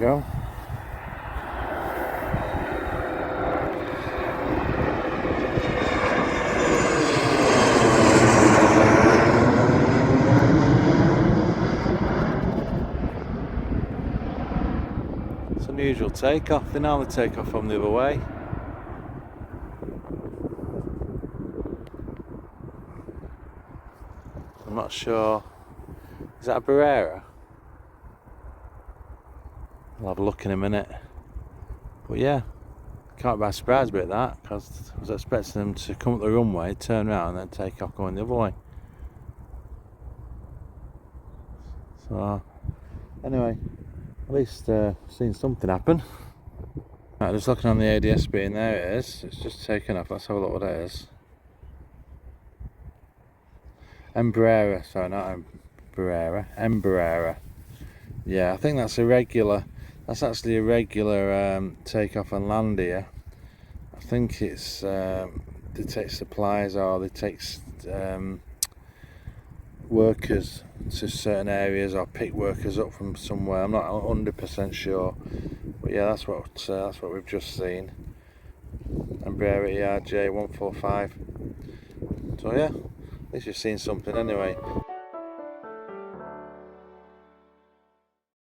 go. It's an unusual takeoff. They normally take off from the other way. I'm not sure. Is that a Embraer? I'll have a look in a minute. But yeah, can't be surprised about that, because I was expecting them to come up the runway, turn around and then take off going the other way. So anyway, at least seen something happen. Right, just looking on the ADS beam, there it is. It's just taken off. Let's have a look what it is. Embraer, sorry, not Embraer, Embraer. Yeah, I think that's a regular. That's actually a regular takeoff and land here. I think it's they take supplies, or they take workers to certain areas, or pick workers up from somewhere. I'm not 100% sure, but yeah, that's what we've just seen. Embraer EJR 145. So yeah, at least you've seen something anyway.